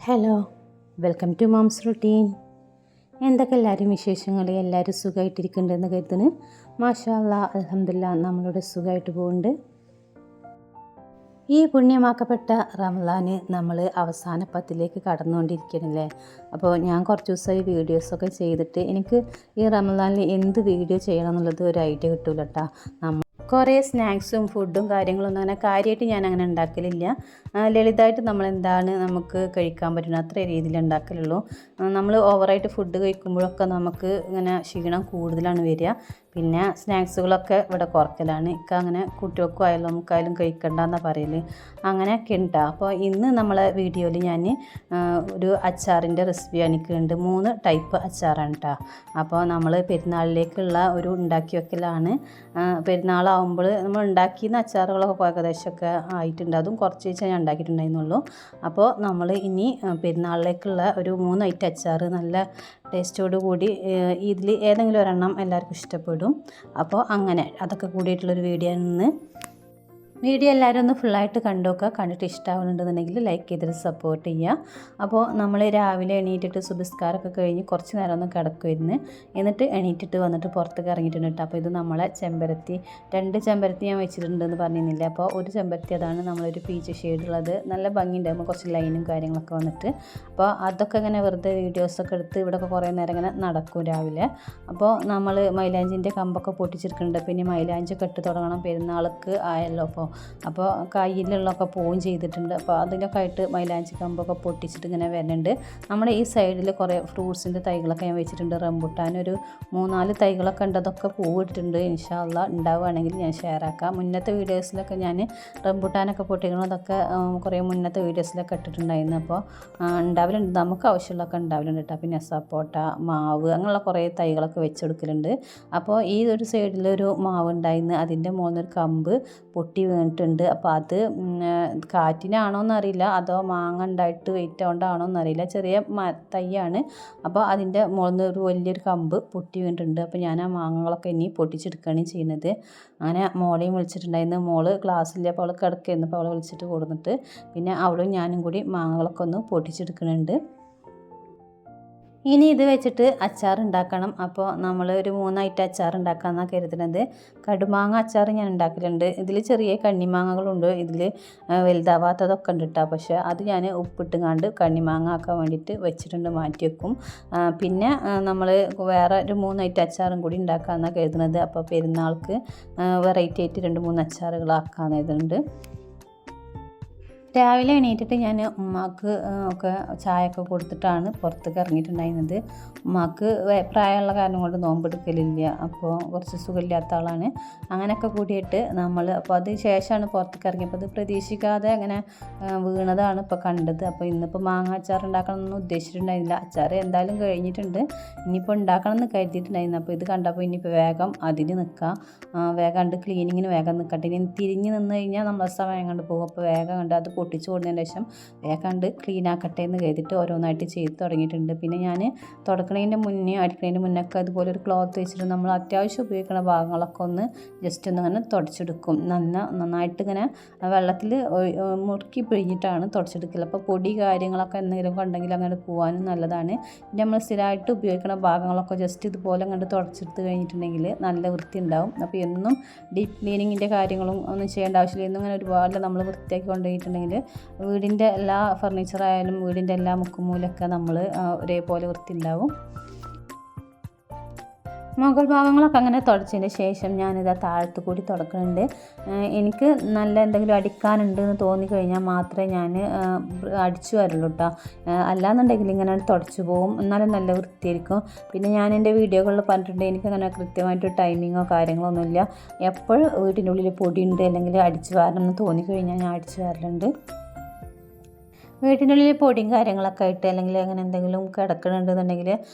Hello, welcome to mom's routine. എന്തൊക്കെ എല്ലാവരും വിശേഷങ്ങൾ? എല്ലാവരും സുഖമായിട്ടിരിക്കുന്നുണ്ടെന്ന് കരുതുന്നു. മാഷാ അല്ലാഹ്, അൽഹംദുലില്ലാഹ്, നമ്മളിവിടെ സുഖമായിട്ട് പോകുന്നുണ്ട്. ഈ പുണ്യമാക്കപ്പെട്ട റമളാന് നമ്മൾ അവസാന പത്തിലേക്ക് കടന്നുകൊണ്ടിരിക്കണല്ലേ. അപ്പോൾ ഞാൻ കുറച്ച് ദിവസമായി വീഡിയോസൊക്കെ ചെയ്തിട്ട് എനിക്ക് ഈ റമളാനിൽ എന്ത് വീഡിയോ ചെയ്യണം എന്നുള്ളത് ഒരു ഐഡിയ കിട്ടൂല കേട്ടോ. കുറേ സ്നാക്സും ഫുഡും കാര്യങ്ങളൊന്നും അങ്ങനെ കാര്യമായിട്ട് ഞാൻ അങ്ങനെ ഉണ്ടാക്കലില്ല. ലളിതമായിട്ട് നമ്മളെന്താണ് നമുക്ക് കഴിക്കാൻ പറ്റുന്ന അത്ര രീതിയിൽ ഉണ്ടാക്കലുള്ളൂ. നമ്മൾ ഓവറായിട്ട് ഫുഡ് കഴിക്കുമ്പോഴൊക്കെ നമുക്ക് ഇങ്ങനെ ക്ഷീണം കൂടുതലാണ് വരിക. പിന്നെ സ്നാക്സുകളൊക്കെ ഇവിടെ കുറക്കലാണ്. അങ്ങനെ കുട്ടികൾക്കും ആയാലും നമുക്കായാലും കഴിക്കണ്ടെന്നാണ് പറയൽ. അങ്ങനെയൊക്കെ ഉണ്ടാ. അപ്പോൾ ഇന്ന് നമ്മളെ വീഡിയോയിൽ ഞാൻ ഒരു അച്ചാറിൻ്റെ റെസിപ്പി കാണിക്കുന്നുണ്ട്. 3 ടൈപ്പ് അച്ചാറാണ് കേട്ടോ. അപ്പോൾ നമ്മൾ പെരുന്നാളിലേക്കുള്ള ഒരു ഉണ്ടാക്കി വെക്കലാണ്. പെരുന്നാളാവുമ്പോൾ നമ്മൾ ഉണ്ടാക്കിയ അച്ചാറുകളൊക്കെ ഏകദേശമൊക്കെ ആയിട്ടുണ്ട്. അതും കുറച്ച് വെച്ചാൽ ഞാൻ ഉണ്ടാക്കിയിട്ടുണ്ടായിരുന്നുള്ളൂ. അപ്പോൾ നമ്മൾ ഇനി പെരുന്നാളിലേക്കുള്ള ഒരു 3 ഐറ്റം അച്ചാർ നല്ല ടേസ്റ്റോട് കൂടി ഇതിൽ ഏതെങ്കിലും ഒരെണ്ണം എല്ലാവർക്കും ഇഷ്ടപ്പെടും. അപ്പോൾ അങ്ങനെ അതൊക്കെ കൂടിയിട്ടുള്ളൊരു വീഡിയോ ആണ്. വീഡിയോ എല്ലാവരും ഒന്ന് ഫുള്ളായിട്ട് കണ്ടുനോക്കുക. കണ്ടിട്ട് ഇഷ്ടമാവുന്നുണ്ടെന്നുണ്ടെങ്കിൽ ലൈക്ക് ചെയ്തിട്ട് സപ്പോർട്ട് ചെയ്യുക. അപ്പോൾ നമ്മൾ രാവിലെ എണീറ്റിട്ട് സുബസ്കാരമൊക്കെ കഴിഞ്ഞ് കുറച്ച് നേരം ഒന്ന് കിടക്കുമായിരുന്നു. എന്നിട്ട് എണീറ്റിട്ട് വന്നിട്ട് പുറത്തേക്ക് ഇറങ്ങിയിട്ടുണ്ട് കേട്ടോ. അപ്പോൾ ഇത് നമ്മളെ ചെമ്പരത്തി 2 ചെമ്പരത്തി ഞാൻ വെച്ചിട്ടുണ്ടെന്ന് പറഞ്ഞിരുന്നില്ല. അപ്പോൾ ഒരു ചെമ്പരത്തി അതാണ് നമ്മളൊരു പീച്ച് ഷെയ്ഡുള്ളത്. നല്ല ഭംഗിയുണ്ടാകുമ്പോൾ കുറച്ച് ലൈനും കാര്യങ്ങളൊക്കെ വന്നിട്ട്. അപ്പോൾ അതൊക്കെ ഇങ്ങനെ വെറുതെ വീഡിയോസൊക്കെ എടുത്ത് ഇവിടെയൊക്കെ കുറേ നേരം ഇങ്ങനെ നടക്കും രാവിലെ. അപ്പോൾ നമ്മൾ മൈലാഞ്ചിൻ്റെ കമ്പൊക്കെ പൊട്ടിച്ചെടുക്കുന്നുണ്ട്. പിന്നെ മൈലാഞ്ചൊക്കെ ഇട്ട് തുടങ്ങണം, പെരുന്നാൾക്ക് ആയല്ലോ. അപ്പോൾ കയ്യിലുള്ളതൊക്കെ പോവുകയും ചെയ്തിട്ടുണ്ട്. അപ്പോൾ അതിലൊക്കെ ആയിട്ട് മൈലാഞ്ചി കമ്പൊക്കെ പൊട്ടിച്ചിട്ട് ഇങ്ങനെ വരുന്നുണ്ട്. നമ്മുടെ ഈ സൈഡിൽ കുറേ ഫ്രൂട്ട്സിൻ്റെ തൈകളൊക്കെ ഞാൻ വെച്ചിട്ടുണ്ട്. റംബുട്ടാൻ ഒരു 3-4 തൈകളൊക്കെ ഉണ്ട്. അതൊക്കെ പൂവിട്ടിട്ടുണ്ട്. ഇൻഷാ അല്ലാഹ് ഉണ്ടാവുകയാണെങ്കിൽ ഞാൻ ഷെയർ ആക്കാം. മുന്നത്തെ വീഡിയോസിലൊക്കെ ഞാൻ റംബുട്ടാനൊക്കെ പൊട്ടിക്കണതൊക്കെ കുറേ മുന്നത്തെ വീഡിയോസിലൊക്കെ ഇട്ടിട്ടുണ്ടായിരുന്നു. അപ്പോൾ ഉണ്ടാവലുണ്ട്, നമുക്ക് ആവശ്യമുള്ളതൊക്കെ ഉണ്ടാവലുണ്ട് കേട്ടോ. പിന്നെ സപ്പോട്ട, മാവ്, അങ്ങനെയുള്ള കുറേ തൈകളൊക്കെ വെച്ചെടുക്കലുണ്ട്. അപ്പോൾ ഈ ഒരു സൈഡിലൊരു മാവ് ഉണ്ടായിരുന്നു. അതിൻ്റെ മുകളിലൊരു കമ്പ് പൊട്ടി വീണിട്ടുണ്ട്. അപ്പോൾ അത് കാറ്റിനാണോ എന്നറിയില്ല, അതോ മാങ്ങ ഉണ്ടായിട്ട് വെയിറ്റ് കൊണ്ടാണോ എന്നറിയില്ല. ചെറിയ തൈയാണ്. അപ്പോൾ അതിൻ്റെ മുകളിൽ ഒരു വലിയൊരു കമ്പ് പൊട്ടി വീണിട്ടുണ്ട്. അപ്പോൾ ഞാൻ ആ മാങ്ങകളൊക്കെ ഇനി പൊട്ടിച്ചെടുക്കുകയാണ് ചെയ്യുന്നത്. അങ്ങനെ മോളെയും വിളിച്ചിട്ടുണ്ടായിരുന്നു. മോള് ക്ലാസ്സില്ല, അപ്പോൾ അവൾ കിടക്കുകയായിരുന്നു. അപ്പോൾ അവളെ വിളിച്ചിട്ട് കൊടുത്തിട്ട് പിന്നെ അവളും ഞാനും കൂടി മാങ്ങകളൊക്കെ ഒന്ന് പൊട്ടിച്ചെടുക്കുന്നുണ്ട്. ഇനി ഇത് വെച്ചിട്ട് അച്ചാർ ഉണ്ടാക്കണം. അപ്പോൾ നമ്മൾ ഒരു 3 ഐറ്റം അച്ചാർ ഉണ്ടാക്കാമെന്നാണ് കരുതുന്നത്. കടുമാങ്ങ അച്ചാർ ഞാൻ ഉണ്ടാക്കലുണ്ട്. ഇതിൽ ചെറിയ കണ്ണിമാങ്ങകളുണ്ട്, ഇതിൽ വലുതാവാത്തതൊക്കെ ഉണ്ട് കേട്ടോ. പക്ഷേ അത് ഞാൻ ഉപ്പിട്ടുങ്ങാണ്ട് കണ്ണിമാങ്ങ ആക്കാൻ വേണ്ടിയിട്ട് വെച്ചിട്ടുണ്ട്, മാറ്റി വെക്കും. പിന്നെ നമ്മൾ വേറെ ഒരു 3 ഐറ്റം അച്ചാറും കൂടി ഉണ്ടാക്കാമെന്നാണ് കരുതുന്നത്. അപ്പോൾ പെരുന്നാൾക്ക് വെറൈറ്റി ആയിട്ട് 2-3 അച്ചാറുകളാക്കാമെന്ന് കരുതുന്നുണ്ട്. രാവിലെ എണീറ്റിട്ട് ഞാൻ ഉമ്മാക്ക് ഒക്കെ ചായയൊക്കെ കൊടുത്തിട്ടാണ് പുറത്തേക്ക് ഇറങ്ങിയിട്ടുണ്ടായിരുന്നത്. ഉമ്മാക്ക് പ്രായമുള്ള കാരണം കൊണ്ട് നോമ്പെടുക്കലില്ല. അപ്പോൾ കുറച്ച് സുഖമില്ലാത്ത ആളാണ്. അങ്ങനെയൊക്കെ കൂടിയിട്ട് നമ്മൾ അപ്പോൾ അതിന് ശേഷമാണ് പുറത്തേക്ക് ഇറങ്ങിയപ്പോൾ അത് പ്രതീക്ഷിക്കാതെ അങ്ങനെ വീണതാണ് ഇപ്പോൾ കണ്ടത്. അപ്പോൾ ഇന്നിപ്പോൾ മാങ്ങ അച്ചാർ ഉണ്ടാക്കണമെന്നൊന്നും ഉദ്ദേശിച്ചിട്ടുണ്ടായിരുന്നില്ല. അച്ചാർ എന്തായാലും കഴിഞ്ഞിട്ടുണ്ട്, ഇനിയിപ്പോൾ ഉണ്ടാക്കണം എന്ന് കരുതിയിട്ടുണ്ടായിരുന്നു. അപ്പോൾ ഇത് കണ്ടപ്പോൾ ഇനിയിപ്പോൾ വേഗം അതിന് നിൽക്കാം, വേഗം കണ്ട് ക്ലീനിങ്ങിന് വേഗം നിൽക്കട്ടെ. ഇനി തിരിഞ്ഞ് നിന്ന് കഴിഞ്ഞാൽ നമ്മളെ സമയം കണ്ട് പോകും. അപ്പോൾ വേഗം കണ്ട് അത് പൊട്ടിച്ച് കൊടുത്തതിന് ശേഷം വേഗം കണ്ട് ക്ലീൻ ആക്കട്ടെ എന്ന് കരുതിയിട്ട് ഓരോന്നായിട്ട് ചെയ്ത് തുടങ്ങിയിട്ടുണ്ട്. പിന്നെ ഞാൻ തുടക്കണതിൻ്റെ മുന്നേ അടിക്കണതിൻ്റെ മുന്നൊക്കെ അതുപോലെ ഒരു ക്ലോത്ത് വെച്ചിട്ട് നമ്മൾ അത്യാവശ്യം ഉപയോഗിക്കുന്ന ഭാഗങ്ങളൊക്കെ ഒന്ന് ജസ്റ്റ് ഒന്ന് അങ്ങനെ തുടച്ചെടുക്കും. നന്നായിട്ട് ഇങ്ങനെ വെള്ളത്തിൽ മുറുക്കി പിഴിഞ്ഞിട്ടാണ് തുടച്ചെടുക്കൽ. അപ്പോൾ പൊടി കാര്യങ്ങളൊക്കെ എന്തെങ്കിലും ഉണ്ടെങ്കിൽ അങ്ങനെ പോകാനും നല്ലതാണ്. പിന്നെ നമ്മൾ സ്ഥിരമായിട്ട് ഉപയോഗിക്കുന്ന ഭാഗങ്ങളൊക്കെ ജസ്റ്റ് ഇതുപോലെ അങ്ങോട്ട് തുടച്ചെടുത്ത് കഴിഞ്ഞിട്ടുണ്ടെങ്കിൽ നല്ല വൃത്തി ഉണ്ടാവും. അപ്പോൾ എന്നും ഡീപ്പ് ക്ലീനിങ്ങിൻ്റെ കാര്യങ്ങളും ഒന്നും ചെയ്യേണ്ട ആവശ്യമില്ല. എന്നും അങ്ങനെ ഒരുപാട് നമ്മൾ വൃത്തിയാക്കി കൊണ്ടുപോയിട്ടുണ്ടെങ്കിൽ വീടിൻ്റെ എല്ലാ ഫർണിച്ചറായാലും വീടിൻ്റെ എല്ലാ മുക്കുമൂലൊക്കെ നമ്മൾ ഒരേപോലെ വൃത്തി ഉണ്ടാവും. മുകൾ ഭാഗങ്ങളൊക്കെ അങ്ങനെ തുടച്ചതിന് ശേഷം ഞാനിത് താഴത്ത് കൂടി തുടക്കുന്നുണ്ട്. എനിക്ക് നല്ല എന്തെങ്കിലും അടിക്കാനുണ്ട് എന്ന് തോന്നിക്കഴിഞ്ഞാൽ മാത്രമേ ഞാൻ അടിച്ചു വരുള്ളൂ കേട്ടോ. അല്ലാന്നുണ്ടെങ്കിൽ ഇങ്ങനെ തുടച്ചു പോകും, എന്നാലും നല്ല വൃത്തിയായിരിക്കും. പിന്നെ ഞാൻ എൻ്റെ വീഡിയോകളിൽ പറഞ്ഞിട്ടുണ്ട്, എനിക്കങ്ങനെ കൃത്യമായിട്ട് ടൈമിങ്ങോ കാര്യങ്ങളോ ഒന്നുമില്ല. എപ്പോഴും വീട്ടിൻ്റെ ഉള്ളിൽ പൊടിയുണ്ട് അല്ലെങ്കിൽ അടിച്ചു വരണം എന്ന് തോന്നിക്കഴിഞ്ഞാൽ ഞാൻ അടിച്ചു വരലുണ്ട്. വീട്ടിനുള്ളിൽ പൊടിയും കാര്യങ്ങളൊക്കെ ആയിട്ട് അല്ലെങ്കിൽ അങ്ങനെ എന്തെങ്കിലും കിടക്കണുണ്ടെന്നുണ്ടെങ്കിൽ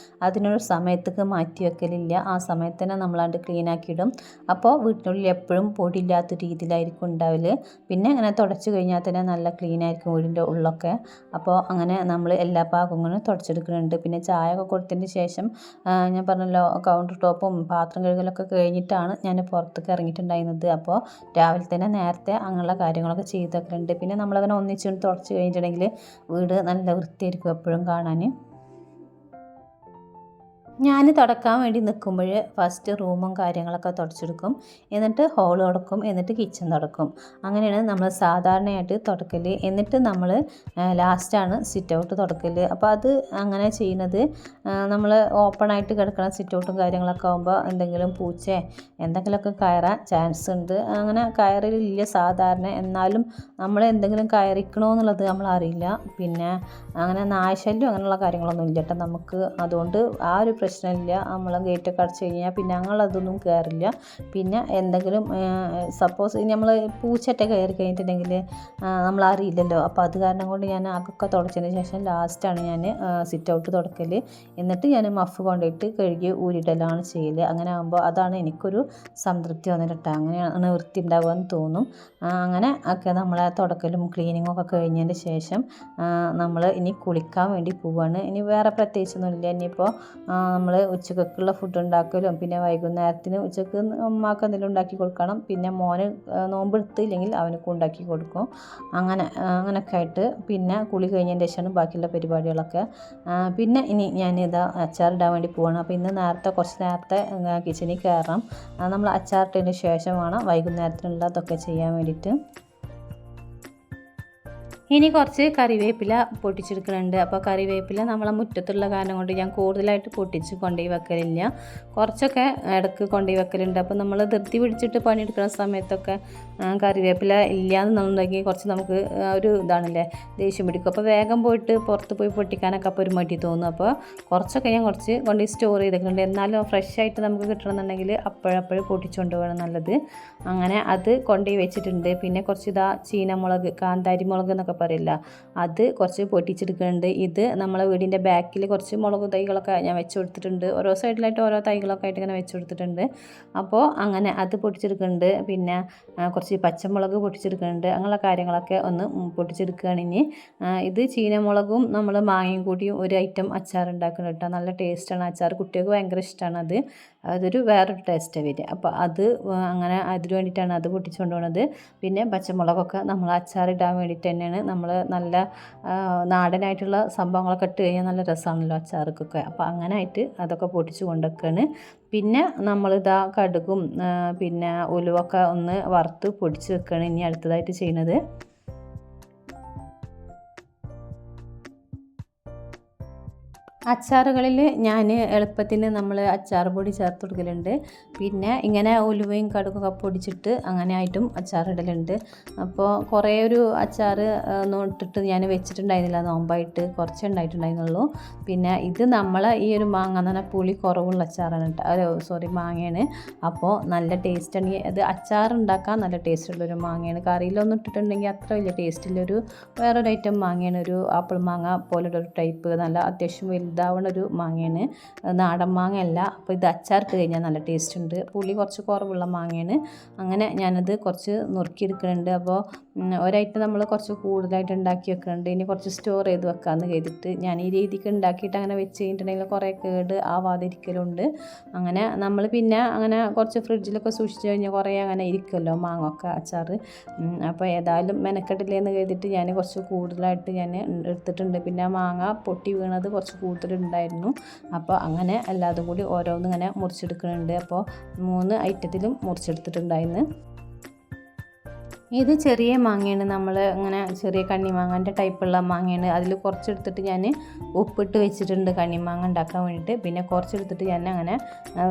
അതിനൊരു സമയത്തേക്ക് മാറ്റി വെക്കലില്ല. ആ സമയത്ത് തന്നെ നമ്മളാണ്ട് ക്ലീൻ ആക്കിയിടും. അപ്പോൾ വീട്ടിനുള്ളിൽ എപ്പോഴും പൊടി ഇല്ലാത്ത രീതിയിലായിരിക്കും ഉണ്ടാവൽ. പിന്നെ അങ്ങനെ തുടച്ച് കഴിഞ്ഞാൽ തന്നെ നല്ല ക്ലീൻ ആയിരിക്കും വീടിൻ്റെ ഉള്ളൊക്കെ. അപ്പോൾ അങ്ങനെ നമ്മൾ എല്ലാ ഭാഗങ്ങളും തുടച്ചെടുക്കുന്നുണ്ട്. പിന്നെ ചായ ഒക്കെ കൊടുത്തതിന് ശേഷം ഞാൻ പറഞ്ഞല്ലോ, കൗണ്ടർ ടോപ്പും പാത്രം കഴുകലൊക്കെ കഴിഞ്ഞിട്ടാണ് ഞാൻ പുറത്തേക്ക് ഇറങ്ങിയിട്ടുണ്ടായിരുന്നത്. അപ്പോൾ രാവിലെ തന്നെ നേരത്തെ അങ്ങനെയുള്ള കാര്യങ്ങളൊക്കെ ചെയ്ത് വെക്കലുണ്ട്. പിന്നെ നമ്മളങ്ങനെ ഒന്നിച്ച് തുടച്ച് കഴിഞ്ഞിട്ടുണ്ടെങ്കിൽ വീട് നല്ല വൃത്തിയായിരിക്കും എപ്പോഴും കാണാൻ. ഞാൻ തുടക്കാൻ വേണ്ടി നിൽക്കുമ്പോൾ ഫസ്റ്റ് റൂമും കാര്യങ്ങളൊക്കെ തുടച്ചെടുക്കും, എന്നിട്ട് ഹോൾ തുടക്കും, എന്നിട്ട് കിച്ചൺ തുടക്കും. അങ്ങനെയാണ് നമ്മൾ സാധാരണയായിട്ട് തുടക്കൽ. എന്നിട്ട് നമ്മൾ ലാസ്റ്റാണ് സിറ്റ് ഔട്ട് തുടക്കൽ. അപ്പോൾ അത് അങ്ങനെ ചെയ്യുന്നത് നമ്മൾ ഓപ്പണായിട്ട് കിടക്കുന്ന സിറ്റ് ഔട്ടും കാര്യങ്ങളൊക്കെ ആകുമ്പോൾ എന്തെങ്കിലും പൂച്ചയോ എന്തെങ്കിലുമൊക്കെ കയറാൻ ചാൻസ് ഉണ്ട്. അങ്ങനെ കയറില്ല സാധാരണ, എന്നാലും നമ്മൾ എന്തെങ്കിലും കയറിക്കണോ എന്നുള്ളത് നമ്മൾ അറിയില്ല. പിന്നെ അങ്ങനെ നായശല്യം അങ്ങനെയുള്ള കാര്യങ്ങളൊന്നും ഇല്ല കേട്ടോ നമുക്ക്. അതുകൊണ്ട് ആ ഒരു പ്രശ്നമില്ല. നമ്മൾ ഗേറ്റൊക്കെ അടച്ചു കഴിഞ്ഞാൽ പിന്നെ ഞങ്ങളതൊന്നും കയറില്ല. പിന്നെ എന്തെങ്കിലും സപ്പോസ് നമ്മൾ പൂച്ചയൊക്കെ കയറി കഴിഞ്ഞിട്ടുണ്ടെങ്കിൽ നമ്മൾ അറിയില്ലല്ലോ. അപ്പോൾ അത് കാരണം കൊണ്ട് ഞാൻ അകൊക്കെ തുടച്ചതിന് ശേഷം ലാസ്റ്റാണ് ഞാൻ സിറ്റ് ഔട്ട് തുടക്കൽ. എന്നിട്ട് ഞാൻ മഫ് കൊണ്ടുപോയിട്ട് കഴുകി ഊരിടലാണ് ചെയ്യൽ. അങ്ങനെ ആകുമ്പോൾ അതാണ് എനിക്കൊരു സംതൃപ്തി വന്നിട്ട്, അങ്ങനെയാണ് വൃത്തി ഉണ്ടാവുകയെന്ന് തോന്നും. അങ്ങനെ ഒക്കെ നമ്മളെ തുടക്കലും ക്ലീനിങ്ങും ഒക്കെ കഴിഞ്ഞതിന് ശേഷം നമ്മൾ ഇനി കുളിക്കാൻ വേണ്ടി പോവുകയാണ്. ഇനി വേറെ പ്രത്യേകിച്ചൊന്നുമില്ല. ഇനിയിപ്പോൾ നമ്മൾ ഉച്ചക്കൊക്കെയുള്ള ഫുഡ് ഉണ്ടാക്കലും പിന്നെ വൈകുന്നേരത്തിന് ഉച്ചക്ക് ഉമ്മാക്ക് എന്തെങ്കിലും ഉണ്ടാക്കി കൊടുക്കണം. പിന്നെ മോന് നോമ്പെടുത്തില്ലെങ്കിൽ അവനക്ക് ഉണ്ടാക്കി കൊടുക്കും. അങ്ങനെയൊക്കെ ആയിട്ട് പിന്നെ കുളി കഴിഞ്ഞതിന് ശേഷമാണ് ബാക്കിയുള്ള പരിപാടികളൊക്കെ. പിന്നെ ഇനി ഞാനിതാ അച്ചാറിടാൻ വേണ്ടി പോവാണ്. അപ്പോൾ ഇന്ന് കുറച്ച് നേരത്തെ കിച്ചണിൽ കയറണം. നമ്മൾ അച്ചാറിട്ടതിന് ശേഷം വേണം വൈകുന്നേരത്തിനുള്ളതൊക്കെ ചെയ്യാൻ വേണ്ടിയിട്ട്. ഇനി കുറച്ച് കറിവേപ്പില പൊട്ടിച്ചെടുക്കുന്നുണ്ട്. അപ്പോൾ കറിവേപ്പില നമ്മളെ മുറ്റത്തുള്ള കാരണം കൊണ്ട് ഞാൻ കൂടുതലായിട്ട് പൊട്ടിച്ച് കൊണ്ടുപോയി വെക്കലില്ല. കുറച്ചൊക്കെ ഇടയ്ക്ക് കൊണ്ടുപോയി വെക്കലുണ്ട്. അപ്പോൾ നമ്മൾ ധൃതി പിടിച്ചിട്ട് പണിയെടുക്കുന്ന സമയത്തൊക്കെ കറിവേപ്പില ഇല്ലയെന്നുണ്ടെങ്കിൽ കുറച്ച് നമുക്ക് ഒരു ഇതാണല്ലേ, ദേഷ്യം പിടിക്കും. അപ്പോൾ വേഗം പോയിട്ട് പുറത്ത് പോയി പൊട്ടിക്കാനൊക്കെ അപ്പോൾ ഒരു മടി തോന്നും. അപ്പോൾ കുറച്ചൊക്കെ ഞാൻ കുറച്ച് കൊണ്ടുപോയി സ്റ്റോർ ചെയ്തിട്ടുണ്ട്. എന്നാലും ഫ്രഷ് ആയിട്ട് നമുക്ക് കിട്ടണമെന്നുണ്ടെങ്കിൽ അപ്പോഴപ്പോഴും പൊട്ടിച്ചുകൊണ്ട് പോകണം നല്ലത്. അങ്ങനെ അത് കൊണ്ടുപോയി വെച്ചിട്ടുണ്ട്. പിന്നെ കുറച്ച് ചീനമുളക്, കാന്താരി മുളക് എന്നൊക്കെ പറയില്ല, അത് കുറച്ച് പൊട്ടിച്ചെടുക്കുന്നുണ്ട്. ഇത് നമ്മളെ വീടിൻ്റെ ബാക്കിൽ കുറച്ച് മുളക് തൈകളൊക്കെ ഞാൻ വെച്ച് കൊടുത്തിട്ടുണ്ട്. ഓരോ സൈഡിലായിട്ട് ഓരോ തൈകളൊക്കെ ആയിട്ട് ഇങ്ങനെ വെച്ച് കൊടുത്തിട്ടുണ്ട്. അപ്പോൾ അങ്ങനെ അത് പൊട്ടിച്ചെടുക്കുന്നുണ്ട്. പിന്നെ കുറച്ച് പച്ചമുളക് പൊട്ടിച്ചെടുക്കുന്നുണ്ട്. അങ്ങനെയുള്ള കാര്യങ്ങളൊക്കെ ഒന്ന് പൊട്ടിച്ചെടുക്കുകയാണ് ഇനി. ഇത് ചീനമുളകും നമ്മൾ മാങ്ങയും കൂടി ഒരു ഐറ്റം അച്ചാർ ഉണ്ടാക്കുന്നുണ്ട് കേട്ടോ. നല്ല ടേസ്റ്റാണ് അച്ചാർ, കുട്ടികൾക്ക് ഭയങ്കര ഇഷ്ടമാണ്. അതൊരു വേറൊരു ടേസ്റ്റാണ് വരിക. അപ്പോൾ അത് അങ്ങനെ അതിന് വേണ്ടിയിട്ടാണ് അത് പൊട്ടിച്ചുകൊണ്ട് പോകുന്നത്. പിന്നെ പച്ചമുളകൊക്കെ നമ്മൾ അച്ചാറിടാൻ വേണ്ടിയിട്ട് തന്നെയാണ്. നമ്മൾ നല്ല നാടനായിട്ടുള്ള സംഭവങ്ങളൊക്കെ ഇട്ട് കഴിഞ്ഞാൽ നല്ല രസമാണല്ലോ അച്ചാർക്കൊക്കെ. അപ്പോൾ അങ്ങനെ ആയിട്ട് അതൊക്കെ പൊട്ടിച്ച് കൊണ്ടുവയ്ക്കുകയാണ്. പിന്നെ നമ്മളിതാ കടുകും പിന്നെ ഉലുവൊക്കെ ഒന്ന് വറുത്ത് പൊടിച്ച് വെക്കുകയാണ് ഇനി അടുത്തതായിട്ട് ചെയ്യുന്നത്. അച്ചാറുകളിൽ ഞാൻ എളുപ്പത്തിന് നമ്മൾ അച്ചാർ പൊടി ചേർത്ത് കൊടുക്കലുണ്ട്. പിന്നെ ഇങ്ങനെ ഉലുവയും കടുകൊക്കെ പൊടിച്ചിട്ട് അങ്ങനെ ആയിട്ടും അച്ചാറിടലുണ്ട്. അപ്പോൾ കുറേ ഒരു അച്ചാർ ഇട്ടിട്ട് ഞാൻ വെച്ചിട്ടുണ്ടായിരുന്നില്ല, നോമ്പായിട്ട് കുറച്ചേ ഉണ്ടായിട്ടുണ്ടായിരുന്നുള്ളൂ. പിന്നെ ഇത് നമ്മളെ ഈ ഒരു മാങ്ങ എന്ന് പറഞ്ഞാൽ പുളി കുറവുള്ള അച്ചാറാണ് കേട്ടോ, മാങ്ങയാണ്. അപ്പോൾ നല്ല ടേസ്റ്റാണ്. അത് അച്ചാറുണ്ടാക്കാൻ നല്ല ടേസ്റ്റുള്ളൊരു മാങ്ങയാണ്. കറിയിലൊന്നും ഇട്ടിട്ടുണ്ടെങ്കിൽ അത്ര വലിയ ടേസ്റ്റില്ലൊരു വേറൊരു ഐറ്റം മാങ്ങയാണ്. ഒരു ആപ്പിൾ മാങ്ങ പോലുള്ളൊരു ടൈപ്പ്, നല്ല അത്യാവശ്യം ഇതാവണ ഒരു മാങ്ങയാണ്, നാടൻ മാങ്ങയല്ല. അപ്പോൾ ഇത് അച്ചാറിട്ട് കഴിഞ്ഞാൽ നല്ല ടേസ്റ്റ് ഉണ്ട്. പുളി കുറച്ച് കുറവുള്ള മാങ്ങയാണ്. അങ്ങനെ ഞാനത് കുറച്ച് നുറുക്കിയെടുക്കുന്നുണ്ട്. അപ്പോൾ ഒരൈറ്റം നമ്മൾ കുറച്ച് കൂടുതലായിട്ട് ഉണ്ടാക്കി വെക്കുന്നുണ്ട്. ഇനി കുറച്ച് സ്റ്റോർ ചെയ്ത് വെക്കാമെന്ന് കരുതിയിട്ട് ഞാൻ ഈ രീതിക്ക് ഉണ്ടാക്കിയിട്ട് അങ്ങനെ വെച്ച് കഴിഞ്ഞിട്ടുണ്ടെങ്കിൽ കുറേ കേട് ആവാതിരിക്കലുണ്ട്. അങ്ങനെ നമ്മൾ പിന്നെ അങ്ങനെ കുറച്ച് ഫ്രിഡ്ജിലൊക്കെ സൂക്ഷിച്ച് കഴിഞ്ഞാൽ കുറേ അങ്ങനെ ഇരിക്കുമല്ലോ മാങ്ങൊക്കെ അച്ചാർ. അപ്പോൾ ഏതായാലും മെനക്കെട്ടില്ലേന്ന് കരുതിയിട്ട് ഞാൻ കുറച്ച് കൂടുതലായിട്ട് ഞാൻ എടുത്തിട്ടുണ്ട്. പിന്നെ മാങ്ങ പൊട്ടി വീണത് കുറച്ച് കൂടുതലുണ്ടായിരുന്നു. അപ്പോൾ അങ്ങനെ എല്ലാതും കൂടി ഓരോന്നിങ്ങനെ മുറിച്ചെടുക്കുന്നുണ്ട്. അപ്പോൾ 3 ഐറ്റത്തിലും മുറിച്ചെടുത്തിട്ടുണ്ടായിരുന്നു. ഇത് ചെറിയ മാങ്ങയാണ്, നമ്മൾ ഇങ്ങനെ ചെറിയ കണ്ണിമാങ്ങൻ്റെ ടൈപ്പുള്ള മാങ്ങയാണ്. അതിൽ കുറച്ചെടുത്തിട്ട് ഞാൻ ഉപ്പിട്ട് വെച്ചിട്ടുണ്ട് കണ്ണിമാങ്ങ ഉണ്ടാക്കാൻ വേണ്ടിയിട്ട്. പിന്നെ കുറച്ചെടുത്തിട്ട് ഞാൻ അങ്ങനെ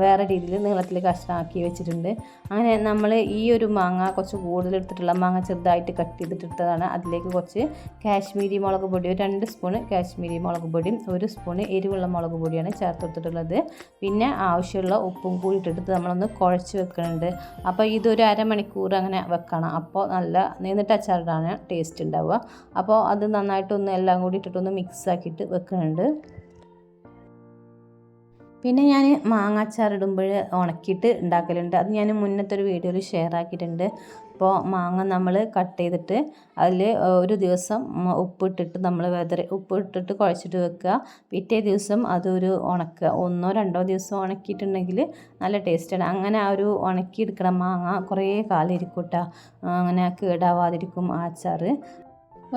വേറെ രീതിയിൽ നീളത്തിൽ കഷ്ണമാക്കി വെച്ചിട്ടുണ്ട്. അങ്ങനെ നമ്മൾ ഈ ഒരു മാങ്ങ കുറച്ച് കൂടുതലെടുത്തിട്ടുള്ള മാങ്ങ ചെറുതായിട്ട് കട്ട് ചെയ്തിട്ടെടുത്തതാണ്. അതിലേക്ക് കുറച്ച് കാശ്മീരി മുളക് പൊടി, ഒരു 2 സ്പൂണ് കാശ്മീരി മുളക് പൊടിയും 1 സ്പൂണ് എരിവുള്ള മുളക് പൊടിയാണ് ചേർത്ത് കൊടുത്തിട്ടുള്ളത്. പിന്നെ ആവശ്യമുള്ള ഉപ്പും കൂടി ഇട്ടിട്ട് നമ്മളൊന്ന് കുഴച്ച് വെക്കുന്നുണ്ട്. അപ്പോൾ ഇതൊരു അരമണിക്കൂർ അങ്ങനെ വെക്കണം. അപ്പോൾ നല്ല നീന്നിട്ട് അച്ചാറിടാണ് ടേസ്റ്റ് ഉണ്ടാവുക. അപ്പോൾ അത് നന്നായിട്ടൊന്ന് എല്ലാം കൂടി ഇട്ടിട്ടൊന്ന് മിക്സ് ആക്കിയിട്ട് വെക്കുന്നുണ്ട്. പിന്നെ ഞാൻ മാങ്ങ അച്ചാറിടുമ്പോൾ ഉണക്കിയിട്ട് ഉണ്ടാക്കലുണ്ട്. അത് ഞാൻ മുന്നത്തെ ഒരു വീഡിയോയിൽ ഷെയർ ആക്കിയിട്ടുണ്ട്. അപ്പോൾ മാങ്ങ നമ്മൾ കട്ട് ചെയ്തിട്ട് അതിൽ ഒരു ദിവസം ഉപ്പിട്ടിട്ട് നമ്മൾ ഉപ്പിട്ടിട്ട് കുഴച്ചിട്ട് വെക്കുക. പിറ്റേ ദിവസം അതൊരു ഉണക്കുക. 1-2 ദിവസം ഉണക്കിയിട്ടുണ്ടെങ്കിൽ നല്ല ടേസ്റ്റാണ്. അങ്ങനെ ആ ഒരു ഉണക്കിയെടുക്കണം മാങ്ങ കുറേ കാലം ഇരിക്കും കേട്ടോ, അങ്ങനെ കേടാവാതിരിക്കും ആ അച്ചാർ.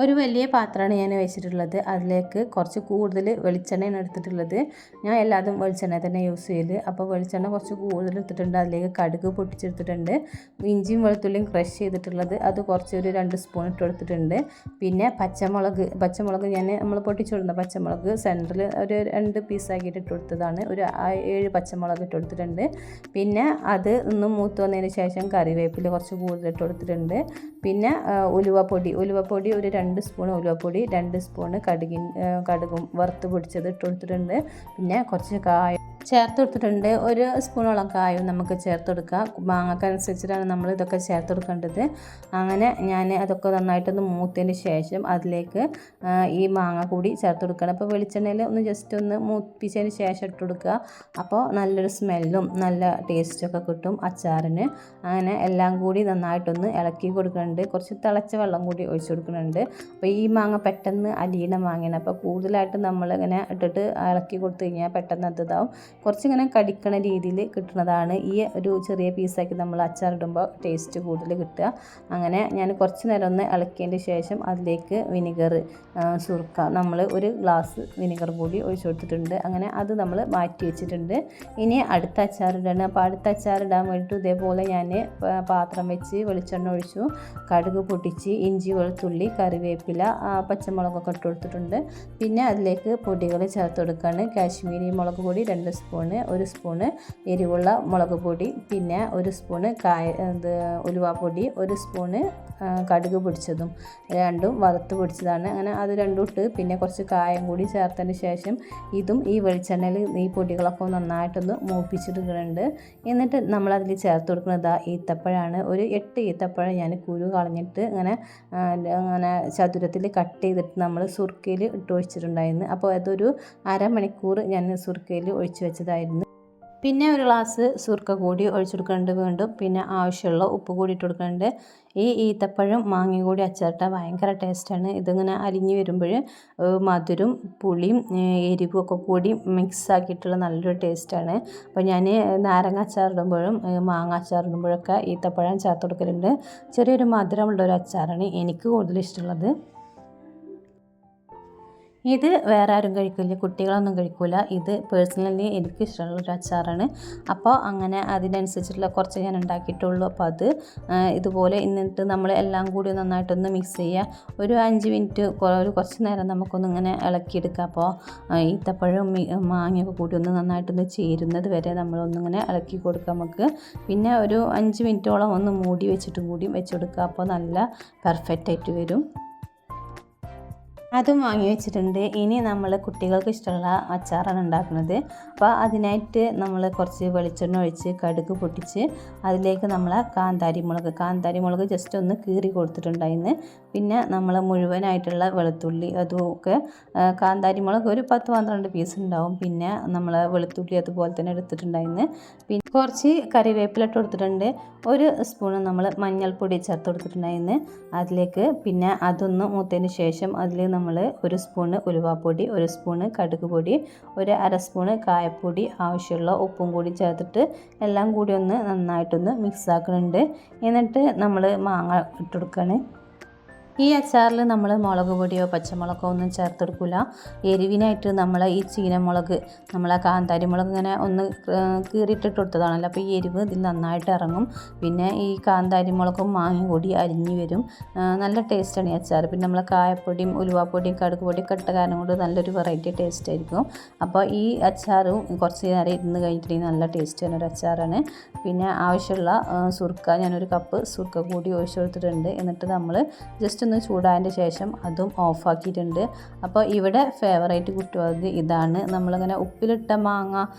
ഒരു വലിയ പാത്രമാണ് ഞാൻ വെച്ചിട്ടുള്ളത്. അതിലേക്ക് കുറച്ച് കൂടുതൽ വെളിച്ചെണ്ണയാണ് എടുത്തിട്ടുള്ളത്. ഞാൻ എല്ലാതും വെളിച്ചെണ്ണ തന്നെ യൂസ് ചെയ്ത്. അപ്പോൾ വെളിച്ചെണ്ണ കുറച്ച് കൂടുതൽ എടുത്തിട്ടുണ്ട്. അതിലേക്ക് കടുക് പൊട്ടിച്ചെടുത്തിട്ടുണ്ട്. ഇഞ്ചിയും വെളുത്തുള്ളിയും ക്രഷ് ചെയ്തിട്ടുള്ളത് അത് കുറച്ച് ഒരു 2 സ്പൂൺ ഇട്ട് കൊടുത്തിട്ടുണ്ട്. പിന്നെ പച്ചമുളക് നമ്മൾ പൊട്ടിച്ചിടുന്ന പച്ചമുളക് സെൻറ്ററിൽ ഒരു 2 പീസാക്കിയിട്ട് ഇട്ട് കൊടുത്തതാണ്. ഒരു 7 പച്ചമുളക് ഇട്ട് കൊടുത്തിട്ടുണ്ട്. പിന്നെ അത് ഒന്ന് മൂത്ത് വന്നതിന് ശേഷം കറിവേപ്പില കുറച്ച് കൂടുതൽ ഇട്ട് കൊടുത്തിട്ടുണ്ട്. പിന്നെ ഉലുവപ്പൊടി ഒരു 2 സ്പൂൺ ഉലുവപ്പൊടി, 2 സ്പൂൺ കടുകും വറുത്ത് പൊടിച്ചത് ഇട്ട് കൊടുത്തിട്ടുണ്ട്. പിന്നെ കുറച്ച് കായം ചേർത്ത് കൊടുത്തിട്ടുണ്ട്. 1 സ്പൂണോളം കായും നമുക്ക് ചേർത്ത് കൊടുക്കാം. മാങ്ങക്കനുസരിച്ചിട്ടാണ് നമ്മൾ ഇതൊക്കെ ചേർത്ത് കൊടുക്കേണ്ടത്. അങ്ങനെ ഞാൻ അതൊക്കെ നന്നായിട്ടൊന്ന് മൂത്തതിന് ശേഷം അതിലേക്ക് ഈ മാങ്ങ കൂടി ചേർത്ത് കൊടുക്കണം. അപ്പോൾ വെളിച്ചെണ്ണയിൽ ഒന്ന് ജസ്റ്റ് ഒന്ന് മൂപ്പിച്ചതിന് ശേഷം ഇട്ട് കൊടുക്കുക. അപ്പോൾ നല്ലൊരു സ്മെല്ലും നല്ല ടേസ്റ്റൊക്കെ കിട്ടും അച്ചാറിന്. അങ്ങനെ എല്ലാം കൂടി നന്നായിട്ടൊന്ന് ഇളക്കി കൊടുക്കുന്നുണ്ട്. കുറച്ച് തിളച്ച വെള്ളം കൂടി ഒഴിച്ച് കൊടുക്കുന്നുണ്ട്. അപ്പോൾ ഈ മാങ്ങ പെട്ടെന്ന് അലിയണ മാങ്ങയാണ്. അപ്പോൾ കൂടുതലായിട്ട് നമ്മളിങ്ങനെ ഇട്ടിട്ട് ഇളക്കി കൊടുത്തു കഴിഞ്ഞാൽ പെട്ടെന്ന് അതിതാവും. കുറച്ചിങ്ങനെ കടിക്കണ രീതിയിൽ കിട്ടുന്നതാണ് ഈ ഒരു ചെറിയ പീസാക്കി നമ്മൾ അച്ചാറിടുമ്പോൾ ടേസ്റ്റ് കൂടുതൽ കിട്ടുക. അങ്ങനെ ഞാൻ കുറച്ച് നേരം ഒന്ന് ഇളക്കിയതിന് ശേഷം അതിലേക്ക് വിനിഗർ സുർക്ക നമ്മൾ 1 ഗ്ലാസ് വിനിഗർ കൂടി ഒഴിച്ച് കൊടുത്തിട്ടുണ്ട്. അങ്ങനെ അത് നമ്മൾ മാറ്റി വെച്ചിട്ടുണ്ട്. ഇനി അടുത്ത അച്ചാറിടാണ്. അപ്പോൾ അടുത്ത അച്ചാറിടാൻ വേണ്ടിയിട്ട് ഇതേപോലെ ഞാൻ പാത്രം വെച്ച് വെളിച്ചെണ്ണ ഒഴിച്ചു, കടുക് പൊട്ടിച്ച്, ഇഞ്ചി വെളുത്തുള്ളി കറിവേപ്പില പച്ചമുളകൊക്കെ ഇട്ട് കൊടുത്തിട്ടുണ്ട്. പിന്നെ അതിലേക്ക് പൊടികൾ ചേർത്ത് കൊടുക്കുകയാണ്. കാശ്മീരി മുളക് പൊടി 2 സ്പൂൺ, 1 സ്പൂണ് എരിവുള്ള മുളക് പൊടി, പിന്നെ 1 സ്പൂണ് ഉലുവാപ്പൊടി, 1 സ്പൂണ് കടുക് പൊടിച്ചതും രണ്ടും വറുത്ത് പൊടിച്ചതാണ്. അങ്ങനെ അത് രണ്ടും ഇട്ട് പിന്നെ കുറച്ച് കായം കൂടി ചേർത്തതിന് ശേഷം ഇതും ഈ വെളിച്ചെണ്ണയിൽ ഈ പൊടികളൊക്കെ നന്നായിട്ടൊന്ന് മൂപ്പിച്ചെടുക്കുന്നുണ്ട്. എന്നിട്ട് നമ്മളതിൽ ചേർത്ത് കൊടുക്കുന്നത് ഈത്തപ്പഴമാണ്. ഒരു 8 ഈത്തപ്പഴം ഞാൻ കുരു കളഞ്ഞിട്ട് അങ്ങനെ ചതുരത്തിൽ കട്ട് ചെയ്തിട്ട് നമ്മൾ സുർക്കയിൽ ഇട്ട് ഒഴിച്ചിട്ടുണ്ടായിരുന്നു. അപ്പോൾ അതൊരു അരമണിക്കൂർ ഞാൻ സുർക്കയിൽ ഒഴിച്ച് വെച്ചതായിരുന്നു. പിന്നെ 1 ഗ്ലാസ് സുർക്ക കൂടി ഒഴിച്ചെടുക്കുന്നുണ്ട് വീണ്ടും. പിന്നെ ആവശ്യമുള്ള ഉപ്പ് കൂടി ഇട്ട് കൊടുക്കുന്നുണ്ട്. ഈ ഈത്തപ്പഴം മാങ്ങയും കൂടി അച്ചാറിട്ടാൽ ഭയങ്കര ടേസ്റ്റാണ്. ഇതിങ്ങനെ അലിഞ്ഞ് വരുമ്പോൾ മധുരം പുളിയും എരിവും ഒക്കെ കൂടി മിക്സ് ആക്കിയിട്ടുള്ള നല്ലൊരു ടേസ്റ്റാണ്. അപ്പോൾ ഞാൻ നാരങ്ങ അച്ചാറിടുമ്പോഴും മാങ്ങ അച്ചാറിടുമ്പോഴൊക്കെ ഈത്തപ്പഴം ചേർത്ത് കൊടുക്കലുണ്ട്. ചെറിയൊരു മധുരമുള്ളൊരു അച്ചാറാണ് എനിക്ക് കൂടുതൽ ഇഷ്ടമുള്ളത്. ഇത് വേറെ ആരും കഴിക്കില്ല, കുട്ടികളൊന്നും കഴിക്കില്ല. ഇത് പേഴ്സണലി എനിക്ക് ഇഷ്ടമുള്ളൊരു അച്ചാറാണ്. അപ്പോൾ അങ്ങനെ അതിനനുസരിച്ചിട്ടുള്ള കുറച്ച് ഞാൻ ഉണ്ടാക്കിയിട്ടുള്ളൂ. അപ്പോൾ അത് ഇതുപോലെ എന്നിട്ട് നമ്മൾ എല്ലാം കൂടി നന്നായിട്ടൊന്ന് മിക്സ് ചെയ്യുക. ഒരു 5 മിനിറ്റ് കുറച്ച് നേരം നമുക്കൊന്ന് ഇങ്ങനെ ഇളക്കിയെടുക്കുക. അപ്പോൾ ഈത്തപ്പഴവും മാങ്ങയൊക്കെ കൂടി ഒന്ന് നന്നായിട്ടൊന്ന് ചേരുന്നത് വരെ നമ്മളൊന്നിങ്ങനെ ഇളക്കി കൊടുക്കുക നമുക്ക്. പിന്നെ ഒരു 5 മിനിറ്റോളം ഒന്ന് മൂടി വെച്ചിട്ടും കൂടി വെച്ചെടുക്കുക. അപ്പോൾ നല്ല പെർഫെക്റ്റ് ആയിട്ട് വരും. അതും വാങ്ങി വെച്ചിട്ടുണ്ട്. ഇനി നമ്മൾ കുട്ടികൾക്ക് ഇഷ്ടമുള്ള അച്ചാറാണ് ഉണ്ടാക്കുന്നത്. അപ്പോൾ അതിനായിട്ട് നമ്മൾ കുറച്ച് വെളിച്ചെണ്ണ ഒഴിച്ച് കടുക് പൊട്ടിച്ച് അതിലേക്ക് നമ്മൾ കാന്താരി മുളക് ജസ്റ്റ് ഒന്ന് കീറി കൊടുത്തിട്ടുണ്ടായിരുന്നു. പിന്നെ നമ്മൾ മുഴുവനായിട്ടുള്ള വെളുത്തുള്ളി അതുമൊക്കെ കാന്താരി മുളക് ഒരു 10-12 പീസ് ഉണ്ടാവും. പിന്നെ നമ്മൾ വെളുത്തുള്ളി അതുപോലെ തന്നെ എടുത്തിട്ടുണ്ടായിരുന്നു. പിന്നെ കുറച്ച് കറിവേപ്പില ഇട്ട് കൊടുത്തിട്ടുണ്ട്. 1 സ്പൂണ് നമ്മൾ മഞ്ഞൾപ്പൊടി ചേർത്ത് കൊടുത്തിട്ടുണ്ടായിരുന്നു അതിലേക്ക്. പിന്നെ അതൊന്ന് മൂത്തതിന് ശേഷം അതിൽ നമ്മൾ 1 സ്പൂണ് ഉലുവാപ്പൊടി, 1 സ്പൂണ് കടുക് പൊടി, 1/2 സ്പൂണ് കായപ്പൊടി, ആവശ്യമുള്ള ഉപ്പും കൂടി ചേർത്തിട്ട് എല്ലാം കൂടി ഒന്ന് നന്നായിട്ടൊന്ന് മിക്സ് ആക്കുന്നുണ്ട്. എന്നിട്ട് നമ്മൾ മാങ്ങ ഇട്ട് കൊടുക്കുകയാണ്. ഈ അച്ചാറിൽ നമ്മൾ മുളക് പൊടിയോ പച്ചമുളകോ ഒന്നും ചേർത്തെടുക്കില്ല. എരിവിനായിട്ട് നമ്മൾ ഈ ചീനമുളക് കാന്താരി മുളക് ഇങ്ങനെ ഒന്ന് കീറിയിട്ടിട്ട് കൊടുത്തതാണല്ലോ. അപ്പോൾ ഈ എരിവ് ഇതിൽ നന്നായിട്ട് ഇറങ്ങും. പിന്നെ ഈ കാന്താരി മുളകും മാങ്ങയും കൂടി അരിഞ്ഞ് വരും. നല്ല ടേസ്റ്റാണ് ഈ അച്ചാർ. പിന്നെ നമ്മൾ കായപ്പൊടിയും ഉലുവാപ്പൊടിയും കടുക് പൊടിയും ഇട്ട കാരണം കൊണ്ട് നല്ലൊരു വെറൈറ്റി ടേസ്റ്റ് ആയിരിക്കും. അപ്പോൾ ഈ അച്ചാറും കുറച്ച് നേരം ഇരുന്ന് കഴിഞ്ഞിട്ടുണ്ടെങ്കിൽ നല്ല ടേസ്റ്റ് ചെയ്യുന്ന ഒരു അച്ചാറാണ്. പിന്നെ ആവശ്യമുള്ള സുർക്ക ഞാനൊരു കപ്പ് സുർക്ക കൂടി ഒഴിച്ച് കൊടുത്തിട്ടുണ്ട്. എന്നിട്ട് നമ്മൾ ജസ്റ്റ് ഒന്ന് ചൂടായതിൻ്റെ ശേഷം അതും ഓഫാക്കിയിട്ടുണ്ട്. അപ്പോൾ ഇവിടെ ഫേവറേറ്റ് കുട്ടികൾക്ക് ഇതാണ്. നമ്മളിങ്ങനെ ഉപ്പിലിട്ട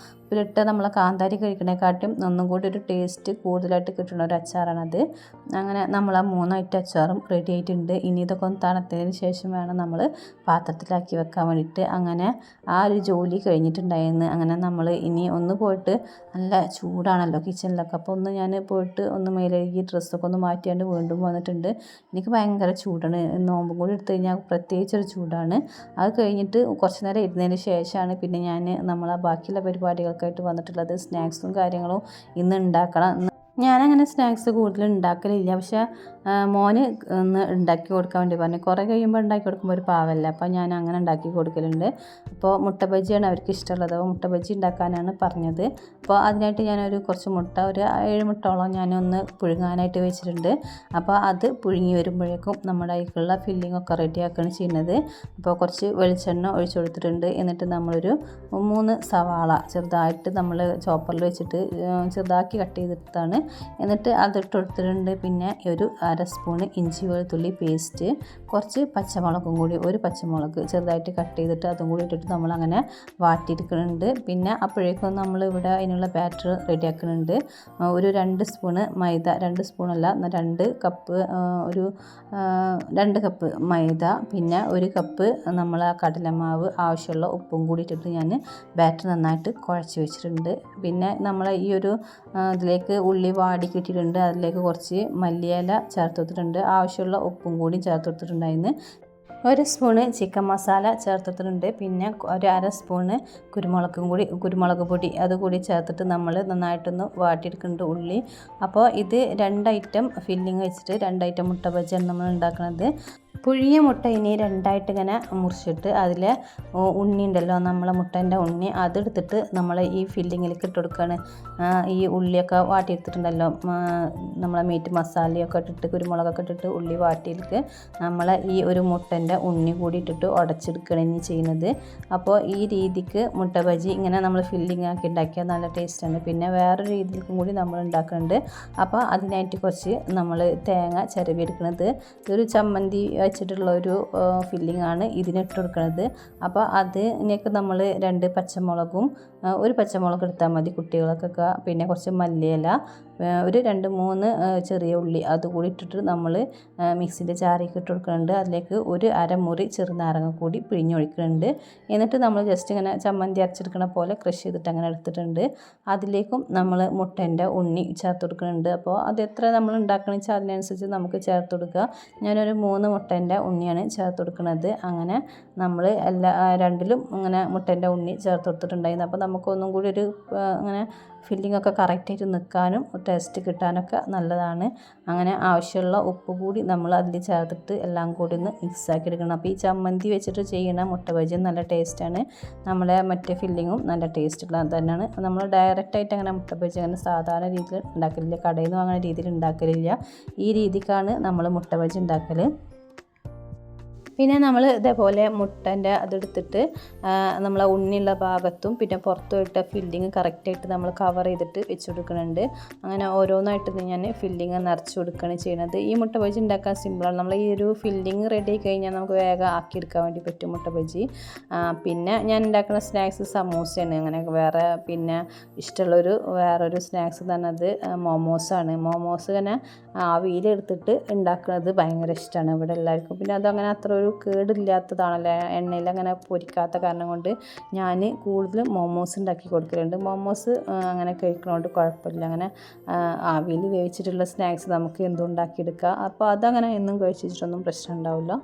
നമ്മൾ കാന്താരി കഴിക്കണേക്കാട്ടും ഒന്നും കൂടി ഒരു ടേസ്റ്റ് കൂടുതലായിട്ട് കിട്ടുന്ന ഒരു അച്ചാറാണത്. അങ്ങനെ നമ്മൾ ആ 3 ഐറ്റം അച്ചാറും റെഡി ആയിട്ടുണ്ട്. ഇനി ഇതൊക്കെ ഒന്ന് തണുത്തതിന് ശേഷം വേണം നമ്മൾ പാത്രത്തിലാക്കി വെക്കാൻ വേണ്ടിയിട്ട്. അങ്ങനെ ആ ഒരു ജോലി കഴിഞ്ഞിട്ടുണ്ടായിരുന്നു. അങ്ങനെ നമ്മൾ ഇനി ഒന്ന് പോയിട്ട്, നല്ല ചൂടാണല്ലോ കിച്ചണിലൊക്കെ, അപ്പോൾ ഒന്ന് ഞാൻ പോയിട്ട് ഒന്ന് മേലഴുകി ഡ്രസ്സൊക്കെ ഒന്ന് മാറ്റിയാണ്ട് വീണ്ടും വന്നിട്ടുണ്ട്. എനിക്ക് ഭയങ്കര ചൂടാണ്. നോമ്പും കൂടി എടുത്തു കഴിഞ്ഞാൽ പ്രത്യേകിച്ചൊരു ചൂടാണ്. അത് കഴിഞ്ഞിട്ട് കുറച്ച് നേരം ഇരുന്നതിന് ശേഷമാണ് പിന്നെ ഞാൻ നമ്മളെ ബാക്കിയുള്ള പരിപാടികൾക്കായിട്ട് വന്നിട്ടുള്ളത്. സ്നാക്സും കാര്യങ്ങളും ഇന്ന് ഉണ്ടാക്കണം. ഞാനങ്ങനെ സ്നാക്സ് കൂടുതൽ ഉണ്ടാക്കലില്ല. പക്ഷേ മോന് ഒന്ന് ഉണ്ടാക്കി കൊടുക്കാൻ വേണ്ടി പറഞ്ഞു. കുറേ കഴിയുമ്പോൾ ഉണ്ടാക്കി കൊടുക്കുമ്പോൾ ഒരു പാവല്ല, അപ്പോൾ ഞാൻ അങ്ങനെ ഉണ്ടാക്കി കൊടുക്കലുണ്ട്. അപ്പോൾ മുട്ട ബജിയാണ് അവർക്ക് ഇഷ്ടമുള്ളത്. അപ്പോൾ മുട്ട ബജി ഉണ്ടാക്കാനാണ് പറഞ്ഞത്. അപ്പോൾ അതിനായിട്ട് ഞാനൊരു കുറച്ച് മുട്ട, ഒരു 7 മുട്ടോളം ഞാനൊന്ന് പുഴുങ്ങാനായിട്ട് വെച്ചിട്ടുണ്ട്. അപ്പോൾ അത് പുഴുങ്ങി വരുമ്പോഴേക്കും നമ്മുടെ അതിലേക്കുള്ള ഫില്ലിംഗ് ഒക്കെ റെഡിയാക്കുകയാണ് ചെയ്യുന്നത്. അപ്പോൾ കുറച്ച് വെളിച്ചെണ്ണ ഒഴിച്ചു കൊടുത്തിട്ടുണ്ട്. എന്നിട്ട് നമ്മളൊരു 3 സവാള ചെറുതായിട്ട് നമ്മൾ ചോപ്പറിൽ വെച്ചിട്ട് ചെറുതാക്കി കട്ട് ചെയ്തിട്ടാണ്. എന്നിട്ട് അതിട്ട് കൊടുത്തിട്ടുണ്ട്. പിന്നെ ഒരു 1/2 സ്പൂണ് ഇഞ്ചി വെളുത്തുള്ളി പേസ്റ്റ്, കുറച്ച് പച്ചമുളകും കൂടി, ഒരു പച്ചമുളക് ചെറുതായിട്ട് കട്ട് ചെയ്തിട്ട് അതും കൂടി ഇട്ടിട്ട് നമ്മളങ്ങനെ വാട്ടിയെടുക്കുന്നുണ്ട്. പിന്നെ അപ്പോഴേക്കും നമ്മളിവിടെ അതിനുള്ള ബാറ്റർ റെഡിയാക്കുന്നുണ്ട്. ഒരു 2 സ്പൂണ് മൈദ, 2 സ്പൂണല്ല 2 കപ്പ്, ഒരു 2 കപ്പ് മൈദ, പിന്നെ 1 കപ്പ് നമ്മൾ കടലമാവ്, ആവശ്യമുള്ള ഉപ്പും കൂടി ഇട്ടിട്ട് ഞാൻ ബാറ്റർ നന്നായിട്ട് കുഴച്ച് വെച്ചിട്ടുണ്ട്. പിന്നെ നമ്മൾ ഈ ഒരു ഇതിലേക്ക് ഉള്ളി വാടി കിട്ടിയിട്ടുണ്ട്. അതിലേക്ക് കുറച്ച് മല്ലിയില ചേർത്ത് കൊടുത്തിട്ടുണ്ട്. ആവശ്യമുള്ള ഉപ്പും കൂടി ചേർത്ത് കൊടുത്തിട്ടുണ്ടായിരുന്നു. 1 സ്പൂണ് ചിക്കൻ മസാല ചേർത്തിട്ടുണ്ട്. പിന്നെ ഒരു 1/2 സ്പൂണ് കുരുമുളക് പൊടി അതുകൂടി ചേർത്തിട്ട് നമ്മൾ നന്നായിട്ടൊന്ന് വാട്ടിയെടുക്കുന്നുണ്ട് ഉള്ളി. അപ്പോൾ ഇത് 2 ഐറ്റം ഫില്ലിങ് വെച്ചിട്ട് 2 ഐറ്റം മുട്ട ബജിയാണ് നമ്മൾ ഉണ്ടാക്കുന്നത്. പുഴുങ്ങിയ മുട്ട ഇനി 2ആയിട്ട് ഇങ്ങനെ മുറിച്ചിട്ട് അതിൽ ഉണ്ണി ഉണ്ടല്ലോ, നമ്മളെ മുട്ടേൻ്റെ ഉണ്ണി, അതെടുത്തിട്ട് നമ്മൾ ഈ ഫില്ലിങ്ങിലേക്ക് ഇട്ട് കൊടുക്കുകയാണ്. ഈ ഉള്ളിയൊക്കെ വാട്ടിയെടുത്തിട്ടുണ്ടല്ലോ, നമ്മളെ മീറ്റ് മസാലയൊക്കെ ഇട്ടിട്ട് കുരുമുളകൊക്കെ ഇട്ടിട്ട് ഉള്ളി വാട്ടിയിലേക്ക് നമ്മൾ ഈ ഒരു മുട്ടൻ്റെ ഉണ്ണി കൂടി ഇട്ടിട്ട് ഉടച്ചെടുക്കുകയാണ് ഇനി ചെയ്യുന്നത്. അപ്പോൾ ഈ രീതിക്ക് മുട്ട ബജി ഇങ്ങനെ നമ്മൾ ഫില്ലിങ് ആക്കി ഉണ്ടാക്കിയാൽ നല്ല ടേസ്റ്റാണ്. പിന്നെ വേറൊരു രീതിക്കും കൂടി നമ്മൾ ഉണ്ടാക്കുന്നുണ്ട്. അപ്പോൾ അതിനായിട്ട് കുറച്ച് നമ്മൾ തേങ്ങ ചിരവിയെടുക്കുന്നത്, ഇതൊരു ചമ്മന്തി വെച്ചിട്ടുള്ള ഒരു ഫില്ലിംഗ് ആണ് ഇതിനിട്ട് കൊടുക്കുന്നത്. അപ്പോൾ അതിനേക്ക് നമ്മൾ 2 പച്ചമുളകും, ഒരു പച്ചമുളക് എടുത്താൽ മതി കുട്ടികൾക്കൊക്കെ, പിന്നെ കുറച്ച് മല്ലിയില, ഒരു 2-3 ചെറിയ ഉള്ളി അതുകൂടി ഇട്ടിട്ട് നമ്മൾ മിക്സിൻ്റെ ജാറിലേക്ക് ഇട്ട് കൊടുക്കുന്നുണ്ട്. അതിലേക്ക് ഒരു 1/2 മുറി ചെറുനാരങ്ങ കൂടി പിഴിഞ്ഞൊഴിക്കുന്നുണ്ട്. എന്നിട്ട് നമ്മൾ ജസ്റ്റ് ഇങ്ങനെ ചമ്മന്തി അരച്ചെടുക്കണ പോലെ ക്രഷ് ചെയ്തിട്ട് അങ്ങനെ എടുത്തിട്ടുണ്ട്. അതിലേക്കും നമ്മൾ മുട്ടേൻ്റെ ഉണ്ണി ചേർത്ത് കൊടുക്കുന്നുണ്ട്. അപ്പോൾ അത് എത്ര നമ്മൾ ഉണ്ടാക്കണമെന്ന് വെച്ചാൽ അതിനനുസരിച്ച് നമുക്ക് ചേർത്ത് കൊടുക്കുക. ഞാനൊരു 3 മുട്ടേൻ്റെ ഉണ്ണിയാണ് ചേർത്ത് കൊടുക്കുന്നത്. അങ്ങനെ നമ്മൾ രണ്ടിലും ഇങ്ങനെ മുട്ടേൻ്റെ ഉണ്ണി ചേർത്ത് കൊടുത്തിട്ടുണ്ടായിരുന്നു. അപ്പോൾ നമുക്കൊന്നും കൂടി ഒരു അങ്ങനെ ഫില്ലിംഗ് ഒക്കെ കറക്റ്റായിട്ട് നിൽക്കാനും ടേസ്റ്റ് കിട്ടാനൊക്കെ നല്ലതാണ്. അങ്ങനെ ആവശ്യമുള്ള ഉപ്പ് കൂടി നമ്മൾ അതിൽ ചേർത്തിട്ട് എല്ലാം കൂടി ഒന്ന് മിക്സാക്കി എടുക്കണം. അപ്പോൾ ഈ ചമ്മന്തി വെച്ചിട്ട് ചെയ്യുന്ന മുട്ട ബജിയും നല്ല ടേസ്റ്റാണ്. നമ്മളെ മറ്റേ ഫില്ലിങ്ങും നല്ല ടേസ്റ്റുള്ള തന്നെയാണ്. നമ്മൾ ഡയറക്റ്റായിട്ട് അങ്ങനെ മുട്ട ബജി അങ്ങനെ സാധാരണ രീതിയിൽ ഉണ്ടാക്കലില്ല, കടയിൽ നിന്ന് അങ്ങനെ രീതിയിൽ ഉണ്ടാക്കലില്ല. ഈ രീതിക്കാണ് നമ്മൾ മുട്ട ബജി ഉണ്ടാക്കൽ. പിന്നെ നമ്മൾ ഇതേപോലെ മുട്ടൻ്റെ അതെടുത്തിട്ട് നമ്മൾ ഉണ്ണിയുള്ള ഭാഗത്തും പിന്നെ പുറത്തുമായിട്ട് ഫില്ലിങ് കറക്റ്റായിട്ട് നമ്മൾ കവർ ചെയ്തിട്ട് വെച്ച് കൊടുക്കുന്നുണ്ട്. അങ്ങനെ ഓരോന്നായിട്ട് ഞാൻ ഫില്ലിങ് നിറച്ച് കൊടുക്കുകയാണ് ചെയ്യുന്നത്. ഈ മുട്ട ബജി ഉണ്ടാക്കാൻ സിമ്പിളാണ്. നമ്മൾ ഈ ഒരു ഫില്ലിങ് റെഡി ആയി കഴിഞ്ഞാൽ നമുക്ക് വേഗം ആക്കിയെടുക്കാൻ വേണ്ടി പറ്റും മുട്ട ബജി. പിന്നെ ഞാൻ ഉണ്ടാക്കുന്ന സ്നാക്സ് സമൂസയാണ്. അങ്ങനെ വേറെ പിന്നെ ഇഷ്ടമുള്ളൊരു വേറൊരു സ്നാക്സ് തന്നെ അത് മോമോസാണ്. മോമോസ് ഇങ്ങനെ ആവിയിലെടുത്തിട്ട് ഉണ്ടാക്കുന്നത് ഭയങ്കര ഇഷ്ടമാണ് ഇവിടെ എല്ലാവർക്കും. പിന്നെ അതങ്ങനെ അത്ര ഒരു കേടില്ലാത്തതാണല്ലോ, എണ്ണയിൽ അങ്ങനെ പൊരിക്കാത്ത കാരണം കൊണ്ട് ഞാൻ കൂടുതലും മോമോസ് ഉണ്ടാക്കി കൊടുക്കലുണ്ട്. മോമോസ് അങ്ങനെ കഴിക്കണോണ്ട് കുഴപ്പമില്ല. അങ്ങനെ ആവിയിൽ വേവിച്ചിട്ടുള്ള സ്നാക്സ് നമുക്ക് എന്തും ഉണ്ടാക്കിയെടുക്കാം. അപ്പോൾ അതങ്ങനെ എന്നും കഴിച്ചിട്ടൊന്നും പ്രശ്നം ഉണ്ടാവില്ല.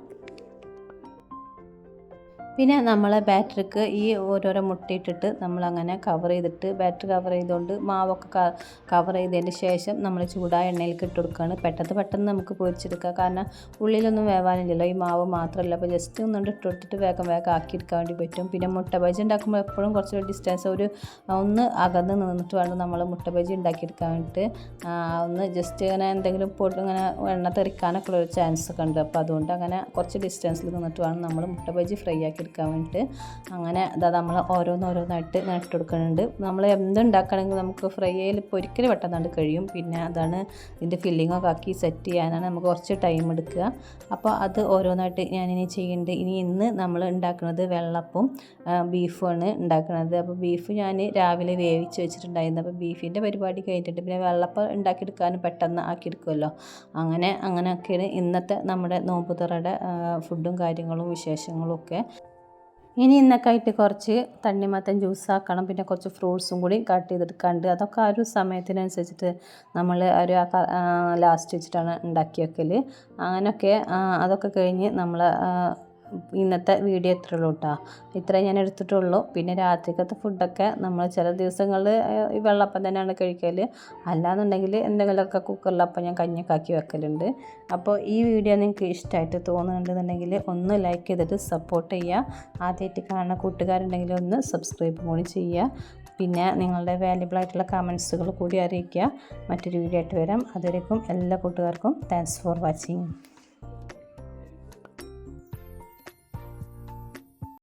പിന്നെ നമ്മളെ ബാറ്ററിക്ക് ഈ ഓരോരോ മുട്ടയിട്ടിട്ട് നമ്മളങ്ങനെ കവർ ചെയ്തിട്ട് ബാറ്ററി കവർ ചെയ്തുകൊണ്ട് മാവൊക്കെ കവർ ചെയ്തതിന് ശേഷം നമ്മൾ ചൂടായ എണ്ണയിലേക്ക് ഇട്ട് കൊടുക്കുകയാണ്. പെട്ടെന്ന് നമുക്ക് പൊരിച്ചെടുക്കുക. കാരണം ഉള്ളിലൊന്നും വേവാനില്ലല്ലോ, ഈ മാവ് മാത്രമല്ല. അപ്പോൾ ജസ്റ്റ് ഒന്നുകൊണ്ട് ഇട്ടിട്ട് വേഗം ആക്കിയെടുക്കാൻ വേണ്ടി പറ്റും. പിന്നെ മുട്ട ബജി ഉണ്ടാക്കുമ്പോൾ എപ്പോഴും കുറച്ച് ഡിസ്റ്റൻസ് ഒന്ന് അകന്ന് നിന്നിട്ട് വേണം നമ്മൾ മുട്ട ബജി ഉണ്ടാക്കിയെടുക്കാൻ വേണ്ടിയിട്ട്. ഒന്ന് ജസ്റ്റ് ഇങ്ങനെ എന്തെങ്കിലും ഇങ്ങനെ എണ്ണ തെറിക്കാനൊക്കെ ഉള്ളൊരു ചാൻസ് ഒക്കെ ഉണ്ട്. അപ്പോൾ അതുകൊണ്ട് അങ്ങനെ കുറച്ച് ഡിസ്റ്റൻസിൽ നിന്നിട്ട് വേണം നമ്മൾ മുട്ട ബജി ഫ്രൈ ആക്കി എടുക്കാൻ വേണ്ടിയിട്ട്. അങ്ങനെ അതാ നമ്മൾ ഓരോന്നായിട്ട് ഇട്ട് കൊടുക്കുന്നുണ്ട്. നമ്മൾ എന്തുണ്ടാക്കണമെങ്കിൽ നമുക്ക് ഫ്രൈ ചെയ്യൽ ഇപ്പോൾ ഒരിക്കലും പെട്ടെന്നാണ്ട് കഴിയും. പിന്നെ അതാണ് ഇതിൻ്റെ ഫില്ലിങ്ങൊക്കെ ആക്കി സെറ്റ് ചെയ്യാനാണ് നമുക്ക് കുറച്ച് ടൈം എടുക്കുക. അപ്പോൾ അത് ഓരോന്നായിട്ട് ഞാനിനി ചെയ്യുന്നുണ്ട്. ഇന്ന് നമ്മൾ ഉണ്ടാക്കുന്നത് വെള്ളപ്പവും ബീഫുമാണ് ഉണ്ടാക്കുന്നത്. അപ്പോൾ ബീഫ് ഞാൻ രാവിലെ വേവിച്ച് വെച്ചിട്ടുണ്ടായിരുന്നു. അപ്പോൾ ബീഫിൻ്റെ പരിപാടി കഴിഞ്ഞിട്ട് പിന്നെ വെള്ളപ്പം ഉണ്ടാക്കിയെടുക്കാനും പെട്ടെന്ന് ആക്കിയെടുക്കുമല്ലോ. അങ്ങനെയൊക്കെയാണ് ഇന്നത്തെ നമ്മുടെ നോമ്പുതുറയുടെ ഫുഡും കാര്യങ്ങളും വിശേഷങ്ങളും ഒക്കെ. ഇന്നൊക്കെ ആയിട്ട് കുറച്ച് തണ്ണിമത്തൻ ജ്യൂസാക്കണം. പിന്നെ കുറച്ച് ഫ്രൂട്ട്സും കൂടി കട്ട് ചെയ്തെടുക്കാണ്ട്. അതൊക്കെ ആ ഒരു സമയത്തിനനുസരിച്ചിട്ട് നമ്മൾ ഒരു ലാസ്റ്റ് വെച്ചിട്ടാണ് ഉണ്ടാക്കി വെക്കൽ. അങ്ങനെയൊക്കെ അതൊക്കെ കഴിഞ്ഞ് നമ്മൾ ഇന്നത്തെ വീഡിയോ ഇത്രയേ ഉള്ളൂ കേട്ടോ. ഇത്രേ ഞാൻ എടുത്തിട്ടുള്ളൂ. പിന്നെ രാത്രിക്കത്തെ ഫുഡൊക്കെ നമ്മൾ ചില ദിവസങ്ങളിൽ ഈ വെള്ളപ്പം തന്നെയാണ് കഴിക്കൽ. അല്ലാന്നുണ്ടെങ്കിൽ എന്തെങ്കിലുമൊക്കെ കുക്കറിലപ്പം ഞാൻ കഞ്ഞിയൊക്കെ ആക്കി വെക്കലുണ്ട്. അപ്പോൾ ഈ വീഡിയോ നിങ്ങൾക്ക് ഇഷ്ടമായിട്ട് തോന്നുന്നുണ്ടെന്നുണ്ടെങ്കിൽ ഒന്ന് ലൈക്ക് ചെയ്തിട്ട് സപ്പോർട്ട് ചെയ്യുക. ആദ്യമായിട്ട് കാണുന്ന കൂട്ടുകാരുണ്ടെങ്കിൽ ഒന്ന് സബ്സ്ക്രൈബ് കൂടി ചെയ്യുക. പിന്നെ നിങ്ങളുടെ വാല്യുബിൾ ആയിട്ടുള്ള കമൻസുകൾ കൂടി അറിയിക്കുക. മറ്റൊരു വീഡിയോ ആയിട്ട് വരാം. അതുവരേക്കും എല്ലാ കൂട്ടുകാർക്കും താങ്ക്സ് ഫോർ വാച്ചിങ്.